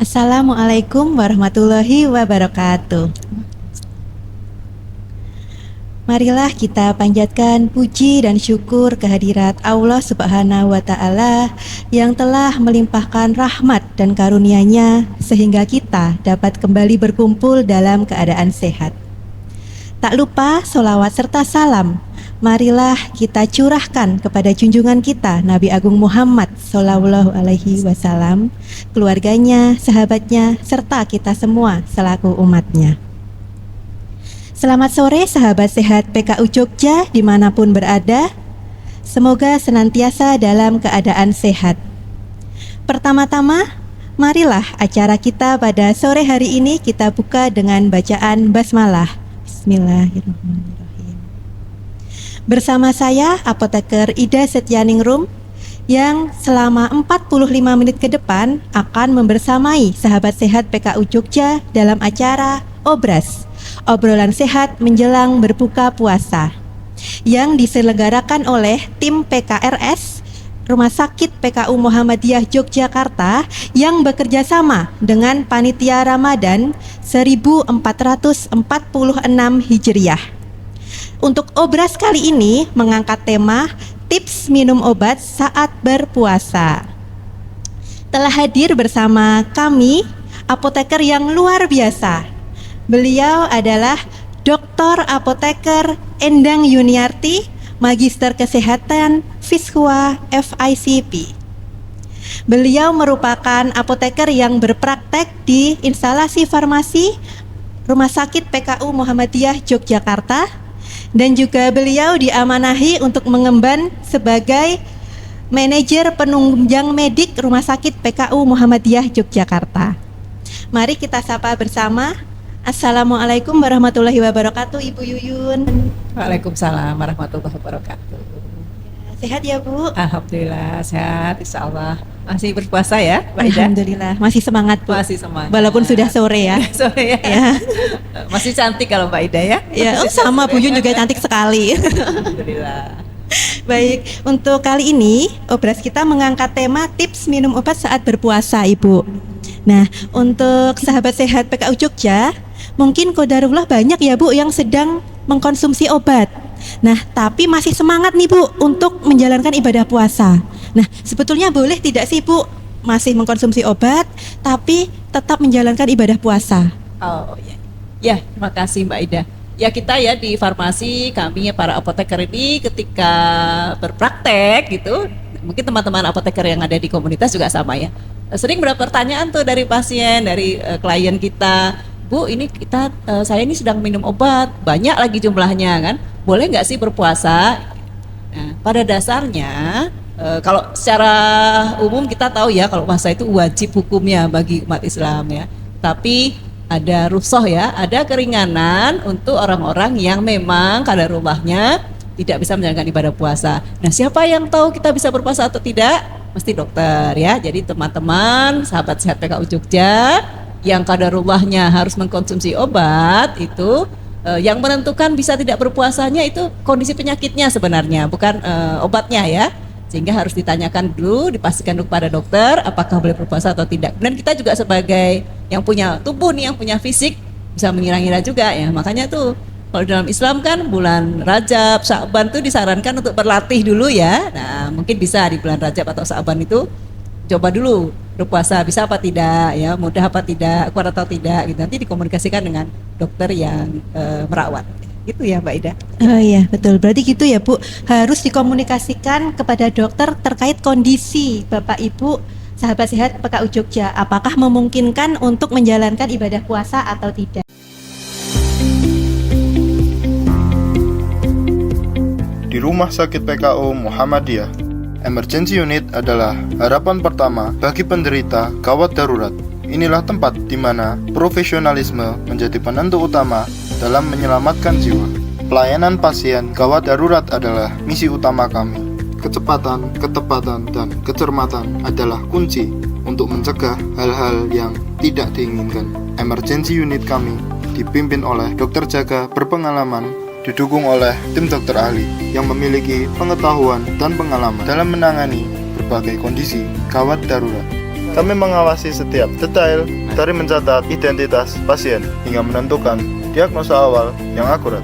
Assalamualaikum warahmatullahi wabarakatuh. Marilah kita panjatkan puji dan syukur kehadirat Allah Subhanahu wa Ta'ala yang telah melimpahkan rahmat dan karunia-Nya sehingga kita dapat kembali berkumpul dalam keadaan sehat. Tak lupa sholawat serta salam marilah kita curahkan kepada junjungan kita Nabi Agung Muhammad Sallallahu Alaihi Wasallam, keluarganya, sahabatnya, serta kita semua selaku umatnya. Selamat sore sahabat sehat PKU Jogja dimanapun berada. Semoga senantiasa dalam keadaan sehat. Pertama-tama, marilah acara kita pada sore hari ini kita buka dengan bacaan basmalah. Bismillahirrahmanirrahim. Bersama saya Apoteker Ida Setyaningrum yang selama 45 menit ke depan akan membersamai sahabat sehat PKU Jogja dalam acara Obras, obrolan sehat menjelang berbuka puasa, yang diselenggarakan oleh tim PKRS Rumah Sakit PKU Muhammadiyah Yogyakarta yang bekerja sama dengan Panitia Ramadan 1446 Hijriah. Untuk Obras kali ini mengangkat tema tips minum obat saat berpuasa. Telah hadir bersama kami apoteker yang luar biasa. Beliau adalah Dr. Apoteker Endang Yuniarti, Magister Kesehatan Fiskwa FICP. Beliau merupakan apoteker yang berpraktek di instalasi farmasi Rumah Sakit PKU Muhammadiyah Yogyakarta, dan juga beliau diamanahi untuk mengemban sebagai manajer penunjang medik Rumah Sakit PKU Muhammadiyah Yogyakarta. Mari kita sapa bersama. Assalamualaikum warahmatullahi wabarakatuh, Ibu Yuyun. Waalaikumsalam warahmatullahi wabarakatuh. Sehat ya Bu? Alhamdulillah sehat, insya Allah. Masih berpuasa ya, Mbak Ida? Alhamdulillah, masih semangat Bu. Masih semangat. Walaupun sudah sore ya. Sore ya. Ya. Masih cantik kalau Mbak Ida ya? Ya, sama Bu Yun juga cantik sekali. Alhamdulillah. Baik, untuk kali ini Obras kita mengangkat tema tips minum obat saat berpuasa, Ibu. Nah, untuk sahabat sehat PKU Jogja, mungkin qadarullah banyak ya Bu yang sedang mengkonsumsi obat. Nah, tapi masih semangat nih Bu untuk menjalankan ibadah puasa. Nah, sebetulnya boleh tidak sih Bu masih mengkonsumsi obat tapi tetap menjalankan ibadah puasa? Oh ya. Ya, terima kasih Mbak Ida. Ya, kita ya di farmasi, kami ya para apoteker ini ketika berpraktek gitu, mungkin teman-teman apoteker yang ada di komunitas juga sama ya. Sering berapa pertanyaan tuh dari pasien, dari klien kita, Bu, ini saya ini sedang minum obat, banyak lagi jumlahnya kan, boleh nggak sih berpuasa? Nah, pada dasarnya kalau secara umum kita tahu ya kalau puasa itu wajib hukumnya bagi umat Islam ya. Tapi ada rukhsah ya, ada keringanan untuk orang-orang yang memang kadarulahnya tidak bisa menjalankan ibadah puasa. Nah, siapa yang tahu kita bisa berpuasa atau tidak? Mesti dokter ya. Jadi teman-teman sahabat sehat PKU Jogja yang kadarullahnya harus mengkonsumsi obat itu yang menentukan bisa tidak berpuasanya itu kondisi penyakitnya sebenarnya, bukan obatnya ya. Sehingga harus ditanyakan dulu, dipastikan dulu pada dokter apakah boleh berpuasa atau tidak. Dan kita juga sebagai yang punya tubuh nih, yang punya fisik bisa mengira-ngira juga ya. Makanya tuh kalau dalam Islam kan bulan Rajab, Sya'ban tuh disarankan untuk berlatih dulu ya. Nah, mungkin bisa di bulan Rajab atau Sya'ban itu coba dulu berpuasa bisa apa tidak ya, mudah apa tidak, kuat atau tidak gitu. Nanti dikomunikasikan dengan dokter yang merawat. Gitu ya Mbak Ida. Oh iya, betul. Berarti gitu ya Bu, harus dikomunikasikan kepada dokter terkait kondisi Bapak Ibu sahabat sehat PKU Jogja, apakah memungkinkan untuk menjalankan ibadah puasa atau tidak. Di Rumah Sakit PKU Muhammadiyah, emergency unit adalah harapan pertama bagi penderita gawat darurat. Inilah tempat di mana profesionalisme menjadi penentu utama dalam menyelamatkan jiwa. Pelayanan pasien gawat darurat adalah misi utama kami. Kecepatan, ketepatan, dan kecermatan adalah kunci untuk mencegah hal-hal yang tidak diinginkan. Emergency unit kami dipimpin oleh dokter jaga berpengalaman, didukung oleh tim dokter ahli yang memiliki pengetahuan dan pengalaman dalam menangani berbagai kondisi gawat darurat. Kami mengawasi setiap detail dari mencatat identitas pasien hingga menentukan diagnosa awal yang akurat.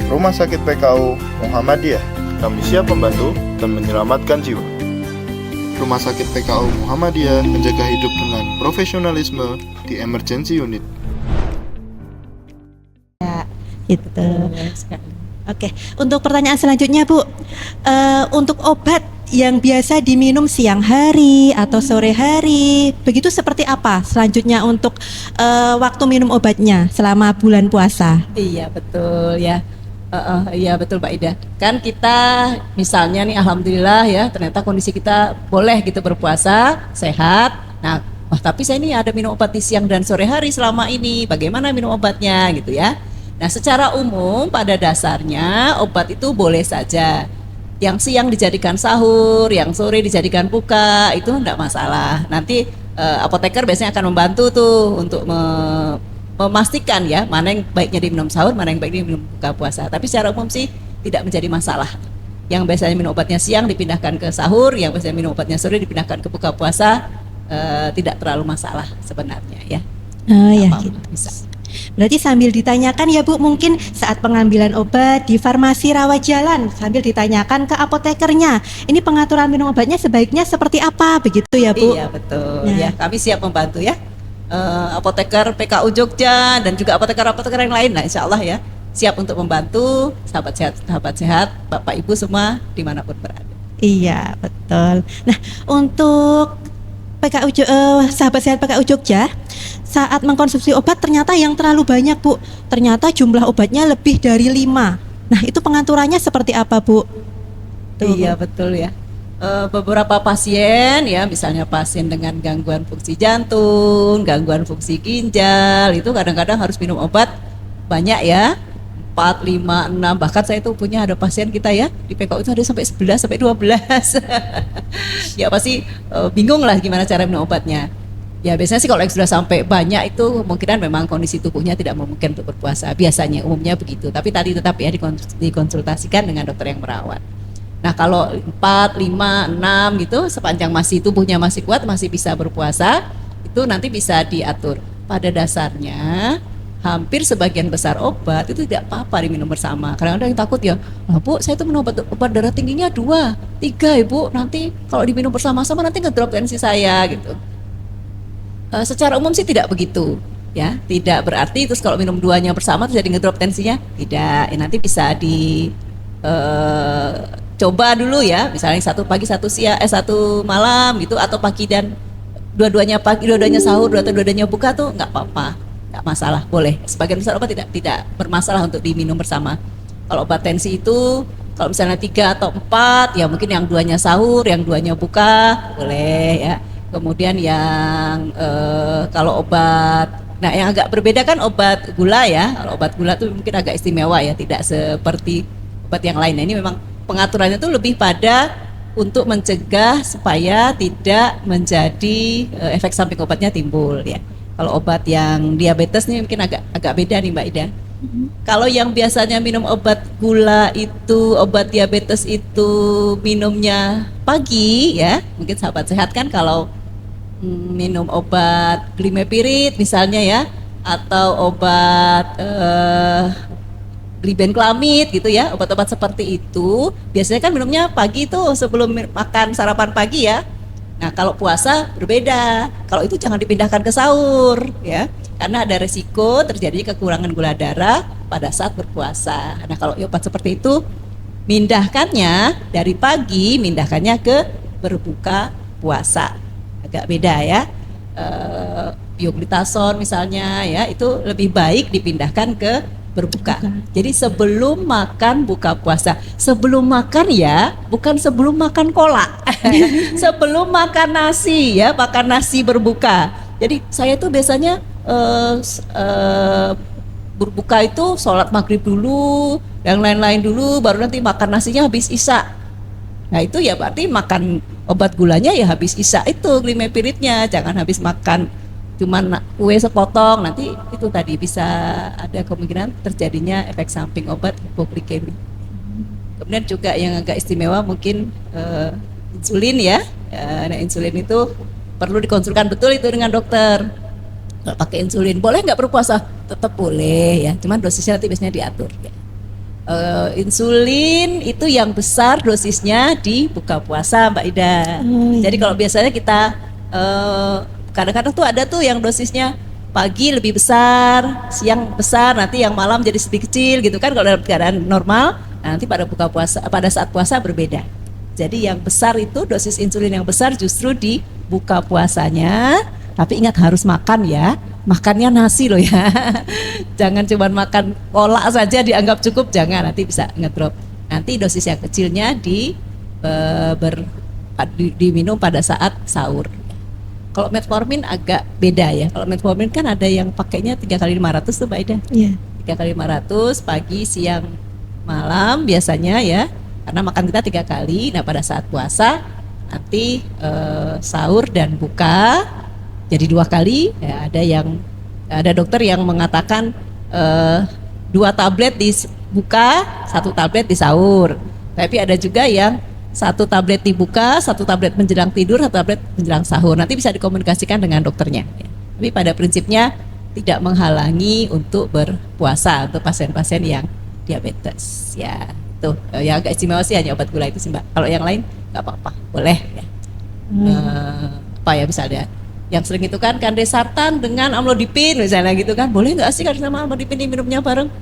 Rumah Sakit PKU Muhammadiyah, kami siap membantu dan menyelamatkan jiwa. Rumah Sakit PKU Muhammadiyah menjaga hidup dengan profesionalisme di emergency unit. Gitu. Oke, untuk pertanyaan selanjutnya Bu, untuk obat yang biasa diminum siang hari atau sore hari, begitu seperti apa selanjutnya untuk waktu minum obatnya selama bulan puasa? Iya betul ya. Iya betul Mbak Ida. Kan kita misalnya nih alhamdulillah ya ternyata kondisi kita boleh gitu berpuasa, sehat. Nah, tapi saya ini ada minum obat di siang dan sore hari selama ini. Bagaimana minum obatnya gitu ya. Nah, secara umum pada dasarnya obat itu boleh saja. Yang siang dijadikan sahur, yang sore dijadikan buka, itu enggak masalah. Nanti apoteker biasanya akan membantu tuh untuk memastikan ya mana yang baiknya diminum sahur, mana yang baiknya diminum buka puasa. Tapi secara umum sih tidak menjadi masalah. Yang biasanya minum obatnya siang dipindahkan ke sahur, yang biasanya minum obatnya sore dipindahkan ke buka puasa, tidak terlalu masalah sebenarnya ya. Oh ya, Apa-apa, gitu. bisa. Berarti sambil ditanyakan ya Bu, mungkin saat pengambilan obat di farmasi rawat jalan sambil ditanyakan ke apotekernya, ini pengaturan minum obatnya sebaiknya seperti apa, begitu ya Bu? Iya betul. Nah. Ya kami siap membantu ya. Apoteker PKU Jogja dan juga apoteker-apoteker yang lain, nah insya Allah ya siap untuk membantu sahabat sehat, Bapak Ibu semua dimanapun berada. Iya, betul. Nah, untuk sahabat sehat PKU Jogja, saat mengkonsumsi obat ternyata yang terlalu banyak Bu, ternyata jumlah obatnya lebih dari 5. Nah, itu pengaturannya seperti apa Bu? Iya betul ya. Beberapa pasien ya, misalnya pasien dengan gangguan fungsi jantung, gangguan fungsi ginjal, itu kadang-kadang harus minum obat banyak ya, 4, 5, 6, bahkan saya itu punya ada pasien kita ya di PKU itu ada sampai 11 sampai 12. Ya pasti bingung lah gimana cara minum obatnya. Ya biasanya sih kalau yang sudah sampai banyak itu kemungkinan memang kondisi tubuhnya tidak memungkinkan untuk berpuasa. Biasanya umumnya begitu. Tapi tadi tetap ya dikonsultasikan dengan dokter yang merawat. Nah kalau 4, 5, 6 gitu sepanjang masih tubuhnya masih kuat masih bisa berpuasa, itu nanti bisa diatur. Pada dasarnya hampir sebagian besar obat itu tidak apa-apa diminum bersama. Kadang-kadang yang takut ya, Bu saya itu minum obat darah tingginya 2, 3 Ibu, nanti kalau diminum bersama-sama nanti ngedrop tensi saya gitu. Secara umum sih tidak begitu ya, tidak berarti terus kalau minum 2-nya bersama terus jadi ngedrop tensinya, tidak. Ya, nanti bisa coba dulu ya, misalnya satu pagi satu malam gitu, atau pagi dan dua-duanya pagi, dua-duanya sahur, dua-duanya buka tuh nggak apa-apa, nggak masalah, boleh. Sebagian besar obat tidak bermasalah untuk diminum bersama. Kalau obat tensi itu kalau misalnya 3 atau 4 ya mungkin yang 2-nya sahur, yang 2-nya buka boleh ya. Kemudian yang kalau obat, nah yang agak berbeda kan obat gula ya. Kalau obat gula tuh mungkin agak istimewa ya, tidak seperti obat yang lain. Nah ini memang pengaturannya tuh lebih pada untuk mencegah supaya tidak menjadi efek samping obatnya timbul ya. Kalau obat yang diabetes nih mungkin agak beda nih Mbak Ida. Kalau yang biasanya minum obat gula itu, obat diabetes itu minumnya pagi ya, mungkin sahabat sehat kan kalau minum obat glimepirid misalnya ya, atau obat glibenclamid gitu ya, obat-obat seperti itu biasanya kan minumnya pagi tuh sebelum makan sarapan pagi ya. Nah kalau puasa berbeda, kalau itu jangan dipindahkan ke sahur ya, karena ada resiko terjadi kekurangan gula darah pada saat berpuasa. Nah kalau obat seperti itu mindahkannya dari pagi, mindahkannya ke berbuka puasa, agak beda ya. Pioglitason misalnya ya, itu lebih baik dipindahkan ke berbuka. Jadi sebelum makan buka puasa, sebelum makan ya, bukan sebelum makan kolak. Sebelum makan nasi ya, makan nasi berbuka. Jadi saya tuh biasanya berbuka itu sholat maghrib dulu, yang lain-lain dulu, baru nanti makan nasinya habis isya. Nah itu ya berarti makan obat gulanya ya habis isya itu glimepiridnya, jangan habis makan cuman kue sepotong, nanti itu tadi bisa ada kemungkinan terjadinya efek samping obat hipoglikemi. Kemudian juga yang agak istimewa mungkin insulin ya. Nah insulin itu perlu dikonsulkan betul itu dengan dokter. Kalau pakai insulin boleh nggak berpuasa? Tetap boleh ya, cuman dosisnya nanti biasanya diatur ya. Insulin itu yang besar dosisnya di buka puasa Mbak Ida. Jadi kalau biasanya kita kadang-kadang tuh ada tuh yang dosisnya pagi lebih besar, siang besar, nanti yang malam jadi sedikit kecil gitu kan kalau dalam keadaan normal. Nanti pada buka puasa, pada saat puasa berbeda. Jadi yang besar itu dosis insulin yang besar justru di buka puasanya. Tapi ingat harus makan ya. Makannya nasi loh ya. Jangan cuma makan kolak saja dianggap cukup, jangan, nanti bisa ngedrop. Nanti dosis yang kecilnya diminum pada saat sahur. Kalau metformin agak beda ya. Kalau metformin kan ada yang pakainya 3 kali 500 tuh Mbak Ida. Iya. 3 kali 500 pagi, siang, malam biasanya ya. Karena makan kita 3 kali. Nah pada saat puasa nanti sahur dan buka jadi 2 kali ya. Ada dokter yang mengatakan 2 tablet di buka, 1 tablet di sahur. Tapi ada juga yang 1 tablet dibuka, 1 tablet menjelang tidur, 1 tablet menjelang sahur. Nanti bisa dikomunikasikan dengan dokternya ya. Tapi pada prinsipnya tidak menghalangi untuk berpuasa untuk pasien-pasien yang diabetes ya. Itu yang agak istimewa sih hanya obat gula itu sih Mbak. Kalau yang lain nggak apa-apa, boleh ya. Apa ya misalnya yang sering itu kan kandesartan dengan amlodipin misalnya gitu kan, boleh nggak sih kalau sama amlodipin diminumnya bareng?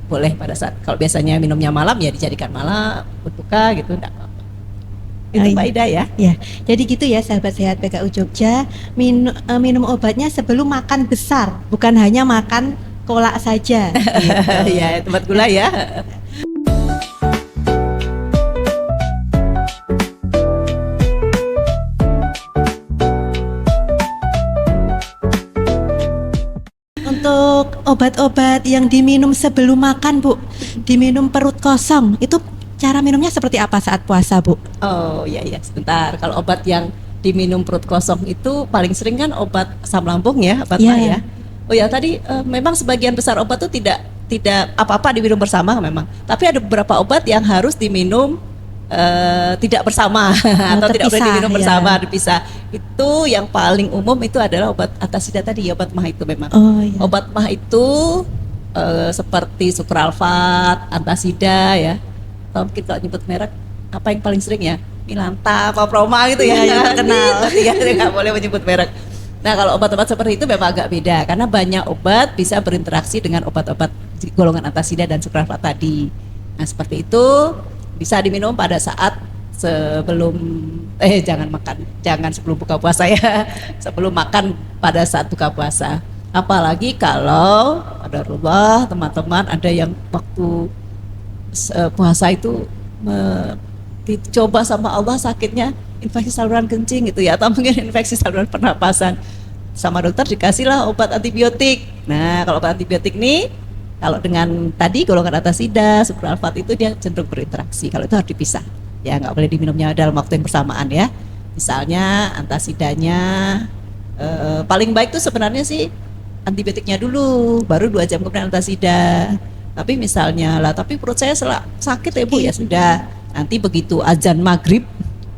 Boleh pada saat kalau biasanya minumnya malam ya dijadikan malam berbuka gitu, enggak apa-apa. Itu Mbak Ida ya. Ya, jadi gitu ya sahabat sehat PKU Jogja, minum obatnya sebelum makan besar, bukan hanya makan kolak saja. Gitu. Ya, tempat gula ya. Untuk obat-obat yang diminum sebelum makan, Bu, diminum perut kosong, itu cara minumnya seperti apa saat puasa, Bu? Oh iya sebentar. Kalau obat yang diminum perut kosong itu paling sering kan obat asam lambung ya, obat mah ya. Oh ya tadi memang sebagian besar obat itu tidak apa-apa diminum bersama memang. Tapi ada beberapa obat yang harus diminum tidak bersama atau tidak boleh diminum bersama, dipisah. Itu yang paling umum itu adalah obat antasida tadi ya, obat mah itu memang. Obat mah itu seperti sukralfat, antasida ya. Atau mungkin kalau nyebut merek apa yang paling sering ya? Milanta, Paproma gitu ya, yang terkenal. Ya, nggak boleh menyebut merek. Nah, kalau obat-obat seperti itu memang agak beda karena banyak obat bisa berinteraksi dengan obat-obat golongan antasida dan sukralfat tadi. Nah, seperti itu bisa diminum pada saat sebelum jangan sebelum buka puasa ya. Sebelum makan pada saat buka puasa. Apalagi kalau qadarullah teman-teman ada yang waktu puasa itu dicoba sama Allah sakitnya infeksi saluran kencing gitu ya, atau mungkin infeksi saluran pernapasan, sama dokter dikasihlah obat antibiotik. Nah kalau obat antibiotik nih kalau dengan tadi golongan antasida, sukralfat itu dia cenderung berinteraksi. Kalau itu harus dipisah ya, nggak boleh diminumnya dalam waktu yang bersamaan ya. Misalnya antasidanya paling baik tuh sebenarnya sih antibiotiknya dulu, baru 2 jam kemudian antasida. Tapi misalnya lah, tapi perut saya sakit ya Bu, ya sudah. Nanti begitu azan maghrib,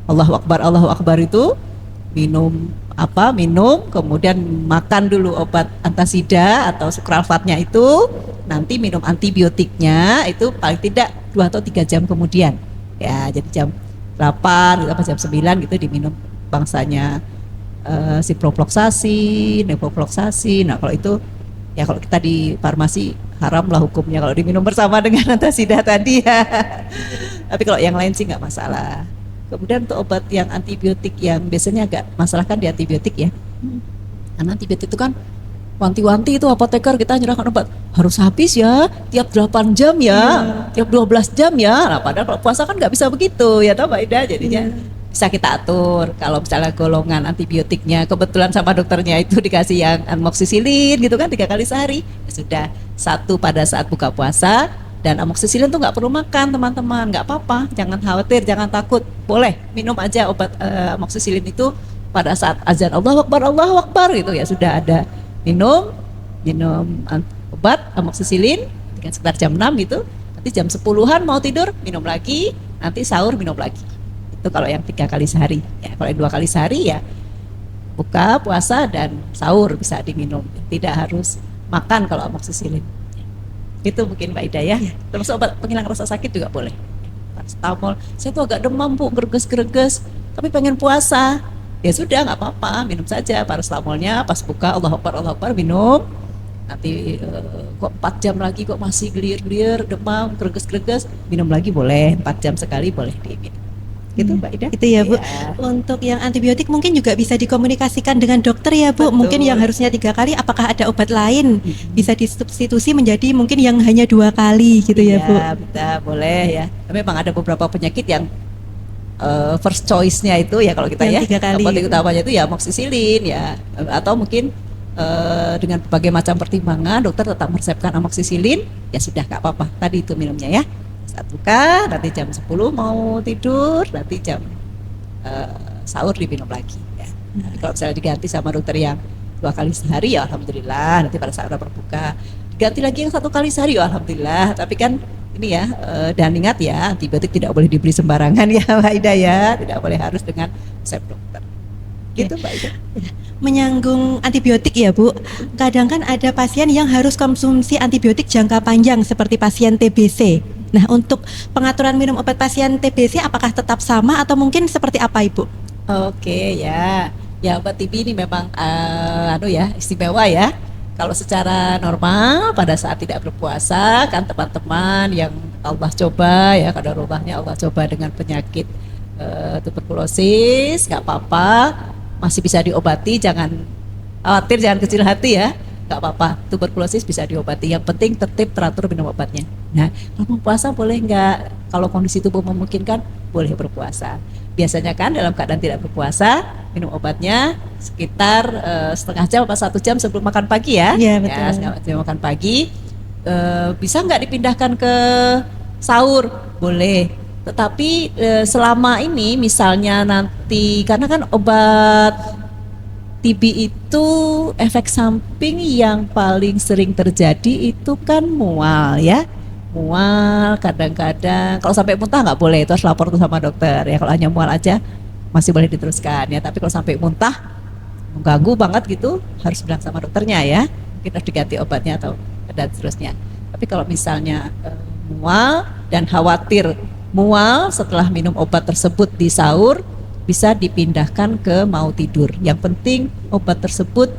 Allahu Akbar itu minum kemudian makan dulu obat antasida atau sukralfatnya itu, nanti minum antibiotiknya itu paling tidak 2 atau 3 jam kemudian. Ya, jadi jam 8 atau jam 9 gitu diminum bangsanya ciprofloxacin, levofloxacin. Nah, kalau itu ya kalau kita di farmasi haram lah hukumnya kalau diminum bersama dengan antasida tadi ya. Tapi kalau yang lain sih nggak masalah. Kemudian untuk obat yang antibiotik yang biasanya agak masalah kan di antibiotik ya. Karena antibiotik itu kan wanti-wanti itu apoteker kita nyerahkan obat harus habis ya tiap 8 jam ya, tiap 12 jam ya. Nah, padahal kalau puasa kan nggak bisa begitu ya toh Mbak Ida, jadinya bisa kita atur. Kalau misalnya golongan antibiotiknya kebetulan sama dokternya itu dikasih yang amoxicillin gitu kan 3 kali sehari, ya sudah 1 pada saat buka puasa. Dan amoxicillin tuh nggak perlu makan teman-teman, nggak apa-apa, jangan khawatir, jangan takut, boleh minum aja obat amoxicillin itu pada saat azan Allahu Akbar gitu ya sudah ada minum obat amoxicillin dengan sekitar jam 6 gitu, nanti jam 10-an mau tidur minum lagi, nanti sahur minum lagi. Itu kalau yang 3 kali sehari ya. Kalau yang 2 kali sehari ya buka puasa dan sahur bisa diminum, tidak harus makan kalau amoksisilin. Itu mungkin Mbak Ida ya. Termasuk obat penghilang rasa sakit juga boleh. Paracetamol, saya tuh agak demam Bu, greges-greges, tapi pengen puasa. Ya sudah, nggak apa-apa, minum saja paracetamolnya. Pas buka Allah Akbar minum. Nanti kok 4 jam lagi kok masih gelir-gelir, demam, greges-greges, minum lagi boleh, 4 jam sekali boleh diminum. Gitu Mbak Ida. Itu ya Bu. Iya. Untuk yang antibiotik mungkin juga bisa dikomunikasikan dengan dokter ya Bu. Betul. Mungkin yang harusnya 3 kali, apakah ada obat lain bisa disubstitusi menjadi mungkin yang hanya 2 kali gitu ya Bu. Iya, bisa, boleh ya. Tapi memang ada beberapa penyakit yang first choice-nya itu ya kalau kita Yang 3 kali. apotek utamanya itu ya amoksisilin ya, atau mungkin dengan berbagai macam pertimbangan dokter tetap meresepkan amoksisilin, ya sudah nggak apa-apa. Tadi itu minumnya ya. Saat buka, nanti jam 10 mau tidur, nanti jam sahur diminum lagi ya. Nanti kalau misalnya diganti sama dokter yang 2 kali sehari ya alhamdulillah, nanti pada saat udah berbuka diganti lagi yang 1 kali sehari ya alhamdulillah. Tapi kan ini ya, dan ingat ya, antibiotik tidak boleh dibeli sembarangan ya Mbak Ida ya, tidak boleh harus dengan resep dokter. Gitu Mbak Ida. Menyanggung antibiotik ya Bu, kadang kan ada pasien yang harus konsumsi antibiotik jangka panjang seperti pasien TBC. Nah, untuk pengaturan minum obat pasien TBC apakah tetap sama atau mungkin seperti apa Ibu? Oke ya, ya obat TB ini memang istimewa ya. Kalau secara normal pada saat tidak berpuasa kan teman-teman yang Allah coba ya, kadarulahnya Allah coba dengan penyakit tuberkulosis, nggak apa-apa, masih bisa diobati, jangan khawatir, jangan kecil hati ya, nggak apa-apa, tuberkulosis bisa diobati, yang penting tertib teratur minum obatnya. Nah, kalau mau puasa boleh nggak? Kalau kondisi tubuh memungkinkan boleh berpuasa. Biasanya kan dalam keadaan tidak berpuasa minum obatnya sekitar setengah jam atau 1 jam sebelum makan pagi ya. Iya, betul. Ya, sebelum makan pagi. Bisa nggak dipindahkan ke sahur? Boleh. Tetapi selama ini misalnya nanti, karena kan obat TB itu efek samping yang paling sering terjadi itu kan mual ya. Mual kadang-kadang, kalau sampai muntah nggak boleh, itu harus lapor tuh sama dokter ya. Kalau hanya mual aja masih boleh diteruskan ya, tapi kalau sampai muntah mengganggu banget gitu harus bilang sama dokternya ya, mungkin harus diganti obatnya atau dan seterusnya. Tapi kalau misalnya mual dan khawatir mual setelah minum obat tersebut di sahur, bisa dipindahkan ke mau tidur. Yang penting obat tersebut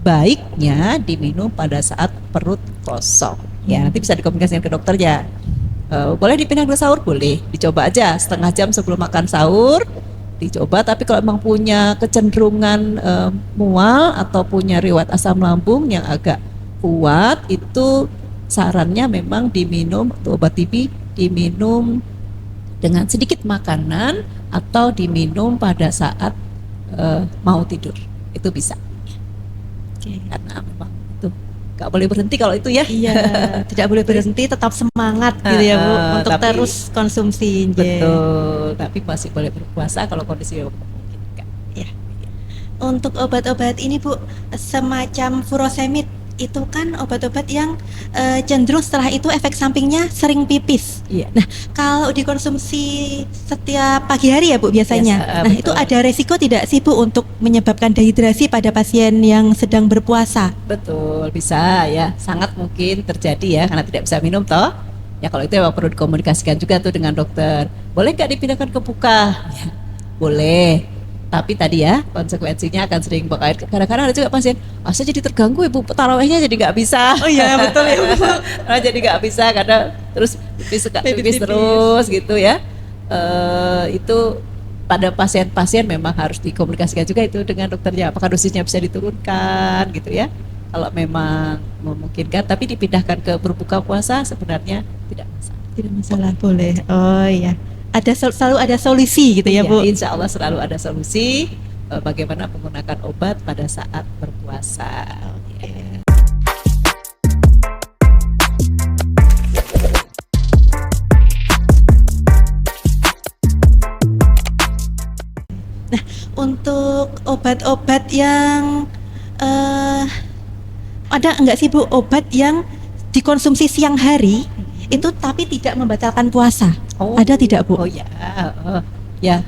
baiknya diminum pada saat perut kosong ya. Nanti bisa dikomunikasikan ke dokternya. Boleh dipindah ke sahur? Boleh, dicoba aja setengah jam sebelum makan sahur dicoba. Tapi kalau memang punya kecenderungan mual atau punya riwayat asam lambung yang agak kuat, itu sarannya memang diminum untuk obat TB, diminum dengan sedikit makanan atau diminum pada saat mau tidur, itu bisa. Karena memang itu nggak boleh berhenti kalau itu ya. Iya, tidak boleh berhenti, tetap semangat gitu ya Bu, untuk tapi- terus konsumsi. Betul, tapi masih boleh berpuasa kalau kondisi memungkinkan. Ya. Untuk obat-obat ini Bu, semacam furosemid, itu kan obat-obat yang cenderung setelah itu efek sampingnya sering pipis. Iya. Nah, kalau dikonsumsi setiap pagi hari ya Bu biasanya. Biasa, Nah, betul. itu ada resiko tidak sih Bu untuk menyebabkan dehidrasi pada pasien yang sedang berpuasa? Betul, bisa ya, sangat mungkin terjadi ya, karena tidak bisa minum toh. Ya kalau itu memang perlu dikomunikasikan juga tuh dengan dokter. Boleh nggak dipindahkan ke buka? Ya, boleh. Tapi tadi ya konsekuensinya akan sering bakal. Kadang-kadang ada juga pasien, saya jadi terganggu ibu, tarawehnya jadi nggak bisa. Oh iya, betul ya, Bu. Jadi nggak bisa karena terus pipis terus gitu ya. Itu pada pasien-pasien memang harus dikomunikasikan juga itu dengan dokternya, apakah dosisnya bisa diturunkan gitu ya. Kalau memang memungkinkan, tapi dipindahkan ke berbuka puasa sebenarnya tidak masalah. Tidak masalah, boleh. Oh iya. Selalu ada solusi gitu ya, Bu. Insya Allah selalu ada solusi bagaimana menggunakan obat pada saat berpuasa. Ya. Untuk obat-obat yang ada enggak sih Bu obat yang dikonsumsi siang hari itu tapi tidak membatalkan puasa? Ada tidak Bu? Oh ya, ya.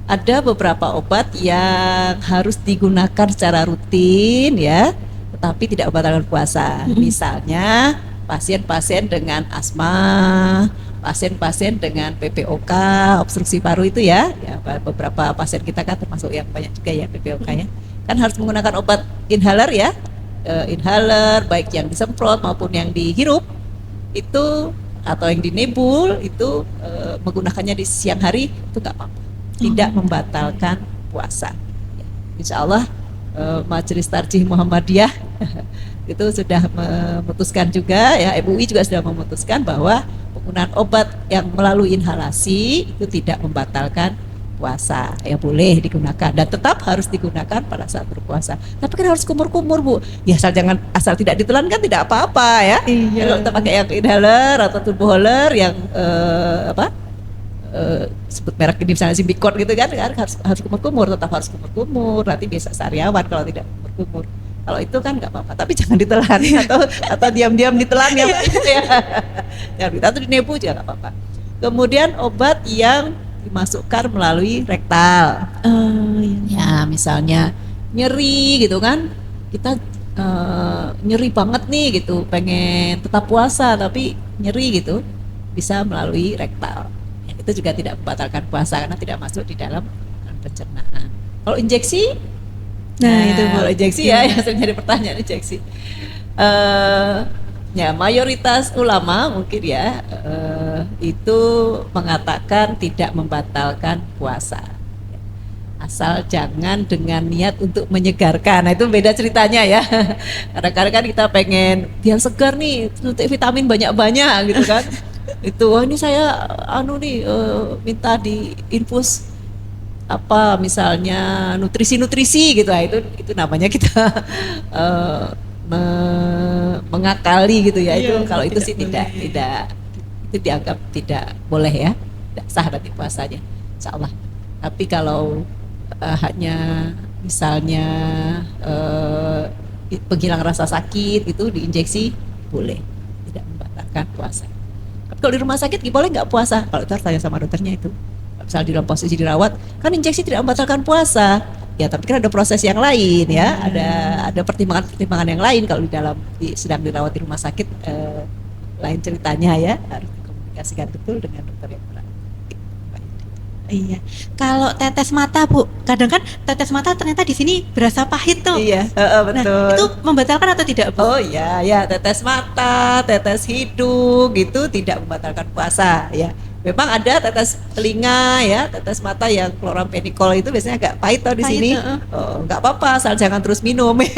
ada beberapa obat yang harus digunakan secara rutin ya, tetapi tidak membatalkan puasa. Misalnya pasien-pasien dengan asma, pasien-pasien dengan PPOK, obstruksi paru itu ya, beberapa pasien kita kan termasuk yang banyak juga ya PPOK ya, kan harus menggunakan obat inhaler ya, inhaler baik yang disemprot maupun yang dihirup itu atau yang dinebul itu menggunakannya di siang hari itu nggak apa-apa, tidak membatalkan puasa. Ya, insya Allah Majelis Tarjih Muhammadiyah itu sudah memutuskan juga ya, MUI juga sudah memutuskan bahwa penggunaan obat yang melalui inhalasi itu tidak membatalkan puasa, ya boleh digunakan dan tetap harus digunakan pada saat berpuasa. Tapi kan harus kumur-kumur Bu. Ya asal tidak ditelan kan tidak apa-apa ya. Kalau kita pakai yang inhaler atau turboholer yang sebut merek ini misalnya Simbicort gitu kan harus kumur-kumur, tetap harus kumur-kumur. Nanti biasa sariawan kalau tidak kumur-kumur. Kalau itu kan nggak apa-apa, tapi jangan ditelan atau diam-diam ditelan ya. Jangan atau dinebu juga nggak apa-apa. Kemudian obat yang dimasukkan melalui rektal. Ya, misalnya nyeri gitu kan. Kita nyeri banget nih gitu, pengen tetap puasa tapi nyeri gitu, bisa melalui rektal. Ya, itu juga tidak membatalkan puasa karena tidak masuk di dalam pencernaan. Kalau injeksi, itu kalau injeksi ya, yang sering jadi pertanyaan injeksi. Ya mayoritas ulama mungkin ya itu mengatakan tidak membatalkan puasa, asal jangan dengan niat untuk menyegarkan. Nah itu beda ceritanya ya. Kadang-kadang kan kita pengen biar segar nih, suntik vitamin banyak-banyak gitu kan. Itu ini saya minta di infus apa misalnya nutrisi gitu. Nah, itu namanya kita mengakali gitu ya. Itu kalau itu sih tidak itu dianggap tidak boleh ya, tidak sah nanti puasanya insyaallah. Tapi kalau hanya misalnya penghilang rasa sakit itu diinjeksi boleh, tidak membatalkan puasa. Tapi kalau di rumah sakit boleh nggak puasa? Kalau itu harus tanya sama dokternya itu. Misal di dalam posisi dirawat kan injeksi tidak membatalkan puasa. Ya, tapi kan ada proses yang lain ya, ada pertimbangan yang lain kalau sedang dirawat di rumah sakit, lain ceritanya ya, harus dikomunikasikan betul dengan dokter yang berat. Iya. Kalau tetes mata Bu, kadang kan tetes mata ternyata di sini berasa pahit tuh. Iya, betul. Nah, itu membatalkan atau tidak Bu? Oh iya, ya tetes mata, tetes hidung itu tidak membatalkan puasa ya. Memang ada tetes telinga ya, tetes mata yang chloramphenicol itu biasanya agak pahit di sini. Nggak apa-apa, asal jangan terus minum ya.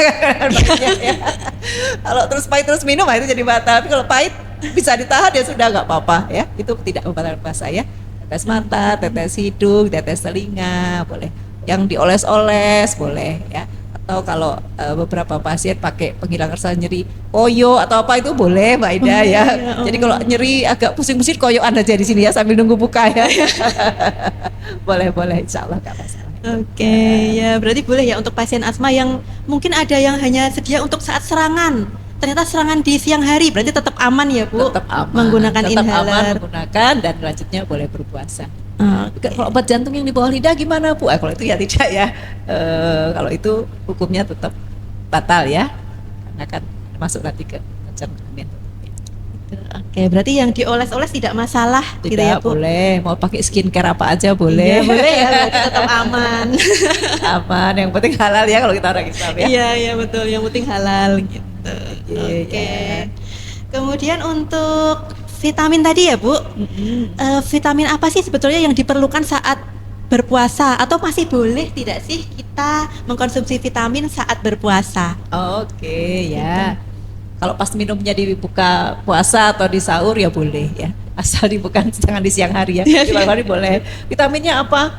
Kalau terus pahit terus minum, itu jadi batal. Tapi kalau pahit bisa ditahan ya sudah nggak apa-apa ya. Itu tidak membatalkan puasa ya. Tetes mata, tetes hidung, tetes telinga boleh. Yang dioles-oles boleh ya. Atau kalau beberapa pasien pakai penghilang rasa nyeri koyo atau apa itu boleh Mbak Ida ya. Jadi kalau nyeri agak pusing-pusing koyoan aja di sini ya sambil nunggu buka ya. boleh insyaallah nggak masalah. Oke, ya berarti boleh ya untuk pasien asma yang mungkin ada yang hanya sedia untuk saat serangan. Ternyata serangan di siang hari berarti tetap aman ya Bu. Tetap aman. Menggunakan tetap inhaler. Aman menggunakan dan selanjutnya boleh berpuasa. Kalau obat jantung yang di bawah lidah gimana Bu? Kalau itu ya tidak ya. Kalau itu hukumnya tetap batal ya, karena kan masuk nanti ke pencernaan. Oke, berarti yang dioles-oles tidak masalah Tidak gitu ya Bu? boleh, mau pakai skincare apa aja boleh. Iya, boleh ya, berarti tetap aman. Aman, yang penting halal ya kalau kita orang Islam ya. Iya betul, yang penting halal gitu. Oke. Kemudian untuk vitamin tadi ya Bu, vitamin apa sih sebetulnya yang diperlukan saat berpuasa atau masih boleh tidak sih kita mengkonsumsi vitamin saat berpuasa? Oke ya. Kalau pas minumnya di buka puasa atau di sahur ya boleh ya. Asal bukan jangan di siang hari ya. Di malam hari boleh. Vitaminnya apa?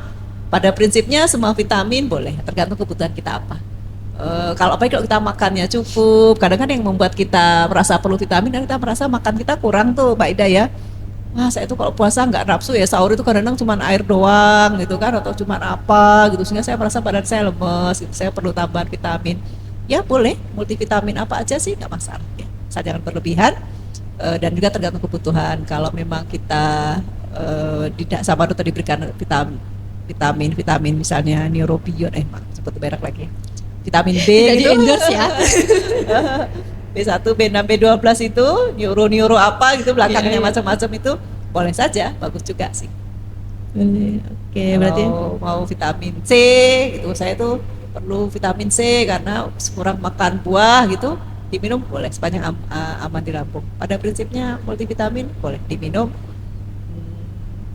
Pada prinsipnya semua vitamin boleh, tergantung kebutuhan kita apa. Kalau kita makannya cukup, kadang-kadang yang membuat kita merasa perlu vitamin dan kita merasa makan kita kurang tuh Mbak Ida ya. Wah saya itu kalau puasa nggak nafsu ya, sahur itu kadang-kadang cuma air doang gitu kan, atau cuma apa gitu, sehingga saya merasa badan saya lemes gitu, saya perlu tambahan vitamin. Ya boleh, multivitamin apa aja sih nggak masalah ya, asal jangan berlebihan. Dan juga tergantung kebutuhan. Kalau memang kita tidak sama dokter diberikan vitamin vitamin misalnya neurobion, sebut merek lagi ya. Vitamin B Tidak gitu. di-endorse ya. B1, B6, B12 itu neuro apa gitu belakangnya Iya, iya. macam-macam itu boleh saja, bagus juga sih. Oke, berarti Kalau mau vitamin C gitu, saya tuh perlu vitamin C karena kurang makan buah gitu, diminum boleh sepanjang aman di lambung. Pada prinsipnya multivitamin boleh diminum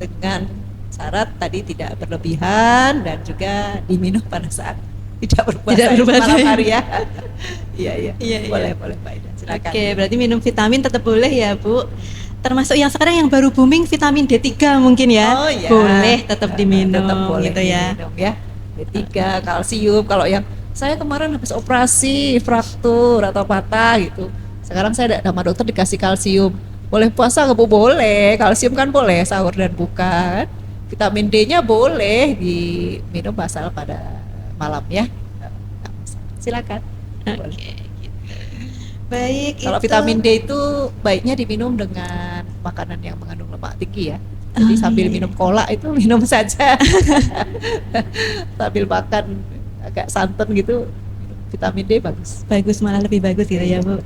dengan syarat tadi tidak berlebihan dan juga diminum pada saat tidak berpuasa Tidak berpuasa. malam hari ya. Iya, Iya, iya. boleh Mbak Ida, silakan. Oke, berarti minum vitamin tetap boleh ya, Bu. Termasuk yang sekarang yang baru booming vitamin D3 mungkin ya. Oh iya. Boleh tetap diminum Tetap boleh gitu ya. diminum ya. D3, kalsium. Kalau yang saya kemarin habis operasi fraktur atau patah gitu. Sekarang saya sama dokter dikasih kalsium. Boleh puasa nggak Bu? Boleh. Kalsium kan boleh sahur dan buka. Kan? Vitamin D-nya boleh diminum asal pada malam ya. Nggak masalah. Silakan. Boleh. Oke, gitu. Baik, Kalau itu vitamin D itu baiknya diminum dengan makanan yang mengandung lemak tinggi ya. Jadi sambil minum cola itu minum saja. Sambil makan agak santan gitu, minum vitamin D bagus. bagus, malah lebih bagus gitu ya, Bu.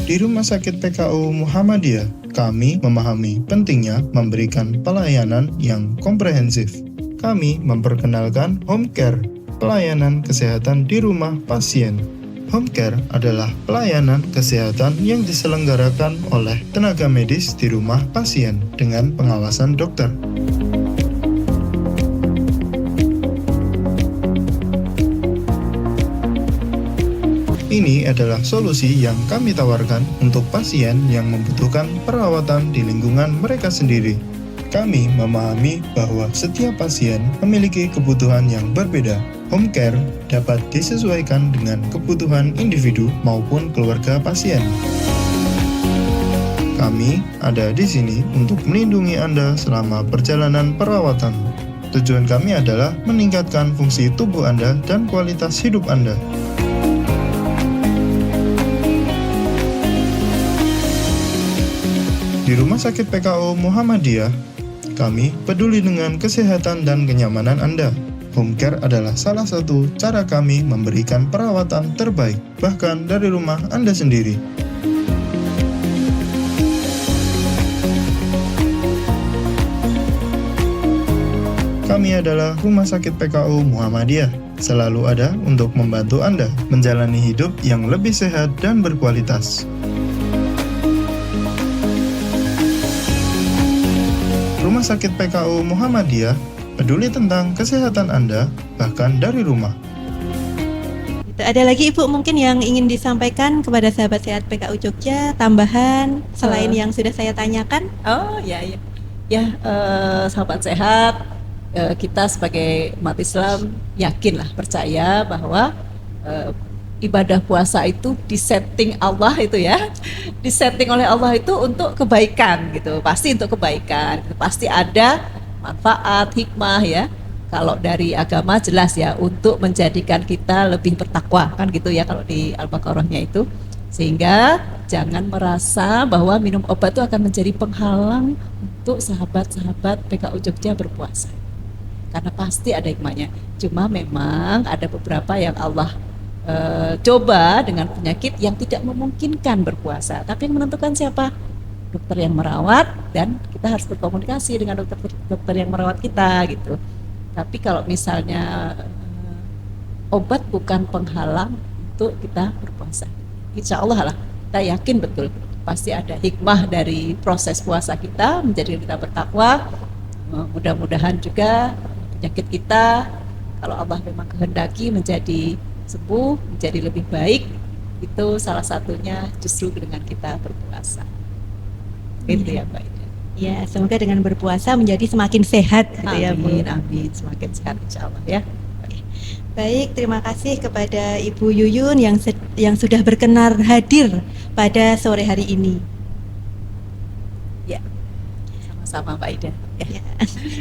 Di Rumah Sakit PKU Muhammadiyah, kami memahami pentingnya memberikan pelayanan yang komprehensif. Kami memperkenalkan home care, pelayanan kesehatan di rumah pasien. Home care adalah pelayanan kesehatan yang diselenggarakan oleh tenaga medis di rumah pasien dengan pengawasan dokter. Ini adalah solusi yang kami tawarkan untuk pasien yang membutuhkan perawatan di lingkungan mereka sendiri. Kami memahami bahwa setiap pasien memiliki kebutuhan yang berbeda. Home care dapat disesuaikan dengan kebutuhan individu maupun keluarga pasien. Kami ada di sini untuk melindungi Anda selama perjalanan perawatan. Tujuan kami adalah meningkatkan fungsi tubuh Anda dan kualitas hidup Anda. Di Rumah Sakit PKU Muhammadiyah, kami peduli dengan kesehatan dan kenyamanan Anda. Home care adalah salah satu cara kami memberikan perawatan terbaik, bahkan dari rumah Anda sendiri. Kami adalah Rumah Sakit PKU Muhammadiyah, selalu ada untuk membantu Anda menjalani hidup yang lebih sehat dan berkualitas. Rumah Sakit PKU Muhammadiyah peduli tentang kesehatan Anda, bahkan dari rumah. Ada lagi Ibu mungkin yang ingin disampaikan kepada sahabat sehat PKU Jogja, tambahan selain yang sudah saya tanyakan? Oh ya, sahabat sehat, kita sebagai umat Islam yakinlah, percaya bahwa ibadah puasa itu disetting Allah itu ya, disetting oleh Allah itu untuk kebaikan gitu, pasti untuk kebaikan, pasti ada manfaat, hikmah ya. Kalau dari agama jelas ya, untuk menjadikan kita lebih bertakwa kan gitu ya kalau di Al-Baqarahnya itu. Sehingga jangan merasa bahwa minum obat itu akan menjadi penghalang untuk sahabat-sahabat PKU Jogja berpuasa. Karena pasti ada hikmahnya. Cuma memang ada beberapa yang Allah coba dengan penyakit yang tidak memungkinkan berpuasa. Tapi yang menentukan siapa? Dokter yang merawat, dan kita harus berkomunikasi dengan dokter yang merawat kita gitu. Tapi kalau misalnya obat bukan penghalang untuk kita berpuasa, insya Allah lah, kita yakin betul pasti ada hikmah dari proses puasa kita menjadikan kita bertakwa. Mudah-mudahan juga penyakit kita, kalau Allah memang kehendaki, menjadi sembuh, menjadi lebih baik. Itu salah satunya justru dengan kita berpuasa. Itu ya Mbak Ida. Ya, semoga dengan berpuasa menjadi semakin sehat gitu ya, Bu. Amin, amin, semakin sehat insya Allah ya. Baik, terima kasih kepada Ibu Yuyun yang sudah berkenan hadir pada sore hari ini. Ya, sama-sama Mbak Ida. Ya. Ya.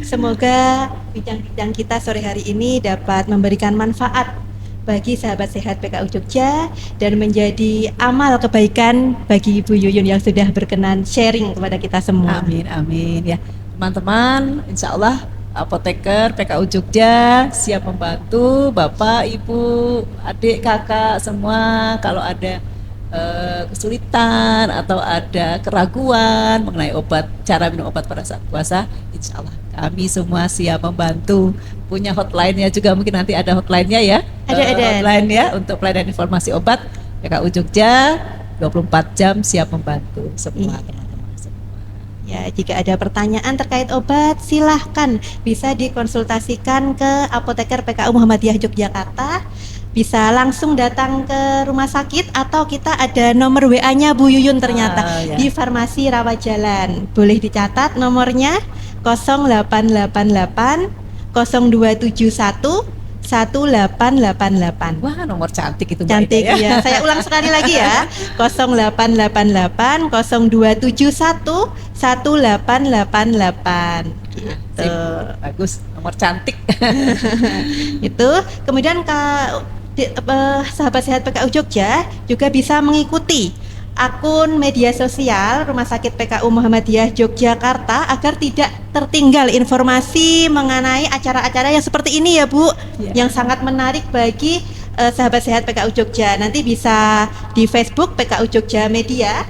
Semoga bincang-bincang kita sore hari ini dapat memberikan manfaat bagi sahabat sehat PKU Jogja dan menjadi amal kebaikan bagi Ibu Yuyun yang sudah berkenan sharing kepada kita semua. Amin, amin ya. Teman-teman, insya Allah apoteker PKU Jogja siap membantu Bapak, Ibu, adik, kakak semua kalau ada kesulitan atau ada keraguan mengenai obat, cara minum obat pada saat puasa, insya Allah kami semua siap membantu. Punya hotline-nya juga, mungkin nanti ada hotline-nya ya. Ada. Hotline ya untuk pelayanan informasi obat PKU Jogja 24 jam siap membantu semua Iya. teman-teman semua. Ya, jika ada pertanyaan terkait obat, silahkan bisa dikonsultasikan ke apoteker PKU Muhammadiyah Yogyakarta. Bisa langsung datang ke rumah sakit atau kita ada nomor WA-nya Bu Yuyun ternyata Ya. di Farmasi Rawajalan. Boleh dicatat nomornya 0888 0271 1888. Wah, nomor cantik itu Mbak Cantik Ida ya. ya. Saya ulang sekali lagi ya. 0888 0271 1888. Gitu. Sip, bagus, nomor cantik. Itu kemudian sahabat sehat PKU Jogja juga bisa mengikuti akun media sosial Rumah Sakit PKU Muhammadiyah Yogyakarta agar tidak tertinggal informasi mengenai acara-acara yang seperti ini ya Bu, Ya. yang sangat menarik bagi sahabat sehat PKU Jogja. Nanti bisa di Facebook PKU Jogja Media,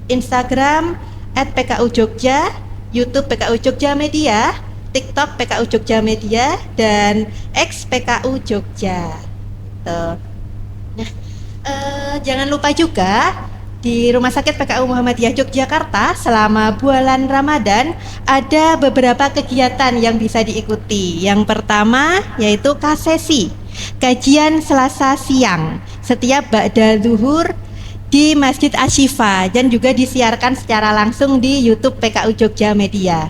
Instagram @PKU Jogja, YouTube PKU Jogja Media, TikTok PKU Jogja Media, dan X PKU Jogja. Tuh. Nah, jangan lupa juga di Rumah Sakit PKU Muhammadiyah Yogyakarta selama bulan Ramadan ada beberapa kegiatan yang bisa diikuti. Yang pertama yaitu kasesi, kajian Selasa siang setiap ba'da zuhur di Masjid Asyifa dan juga disiarkan secara langsung di YouTube PKU Jogja Media.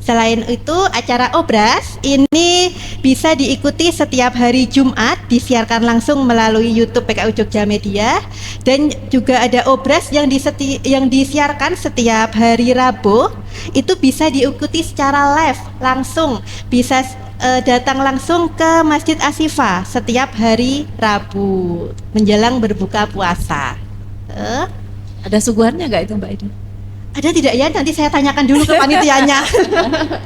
Selain itu, acara obras ini bisa diikuti setiap hari Jumat, disiarkan langsung melalui YouTube PKU Jogja Media, dan juga ada obras yang disiarkan setiap hari Rabu, itu bisa diikuti secara live langsung, bisa datang langsung ke Masjid Asyifa setiap hari Rabu menjelang berbuka puasa. Ada suguhannya nggak itu Mbak Ida? Ada tidak ya? Nanti saya tanyakan dulu ke panitianya.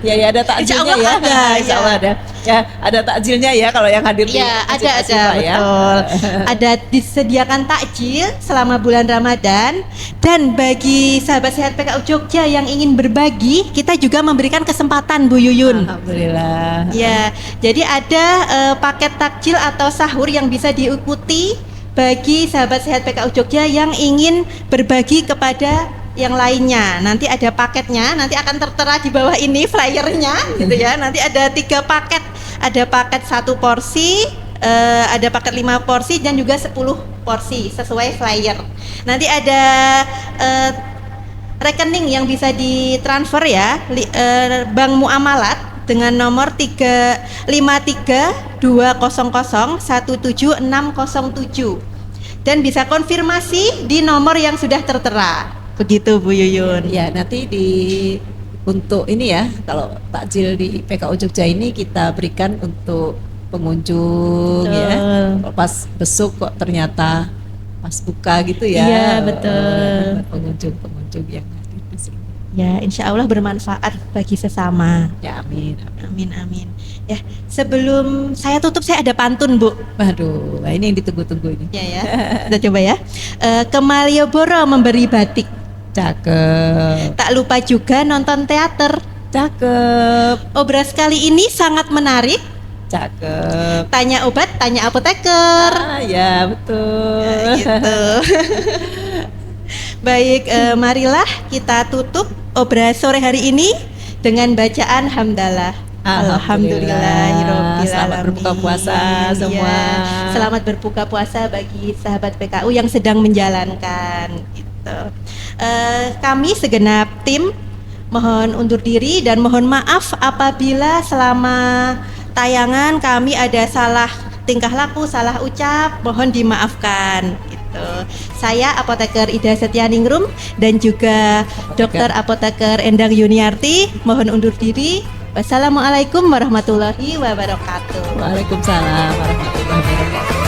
Ya ada takjilnya Insya Allah ya. ada, Insya Allah ada. Ya ada takjilnya ya kalau yang hadir di Ya, Masjid ada Asyifa ya. betul. Ada disediakan takjil selama bulan Ramadan, dan bagi sahabat sehat PKU Jogja yang ingin berbagi, kita juga memberikan kesempatan Bu Yuyun. Alhamdulillah. Ya, jadi ada paket takjil atau sahur yang bisa diikuti bagi sahabat sehat PKU Jogja yang ingin berbagi kepada yang lainnya. Nanti ada paketnya, nanti akan tertera di bawah ini flyernya gitu ya. Nanti ada 3 paket, ada paket 1 porsi, ada paket 5 porsi dan juga 10 porsi sesuai flyer. Nanti ada rekening yang bisa ditransfer ya, Bank Muamalat dengan nomor 35320017607 dan bisa konfirmasi di nomor yang sudah tertera. Begitu Bu Yuyun. Ya nanti untuk ini ya, kalau takjil di PKU Jogja ini kita berikan untuk pengunjung. Betul. Ya. Kalau pas besok kok ternyata pas buka gitu ya. Iya, betul. Pengunjung yang hadir di sini. Ya, insya Allah bermanfaat bagi sesama. Ya amin. Amin, amin. Ya, sebelum saya tutup saya ada pantun Bu. Waduh, nah ini yang ditunggu-tunggu ini. Ya. Kita coba ya. Ke Malioboro memberi batik. Cakep. Tak lupa juga nonton teater. Cakep. Obras kali ini sangat menarik. Cakep. Tanya obat, tanya apoteker. Ya betul. Gitu. Baik, marilah kita tutup obras sore hari ini dengan bacaan hamdalah. Alhamdulillahirobbil Selamat berbuka puasa semua. Ya, selamat berbuka puasa bagi sahabat PKU yang sedang menjalankan. Gitu. Kami segenap tim mohon undur diri dan mohon maaf apabila selama tayangan kami ada salah tingkah laku, salah ucap, mohon dimaafkan. Gitu. Saya Apoteker Ida Setianingrum dan juga Dokter Apoteker Endang Yuniarti mohon undur diri. Wassalamualaikum warahmatullahi wabarakatuh. Waalaikumsalam warahmatullahi wabarakatuh.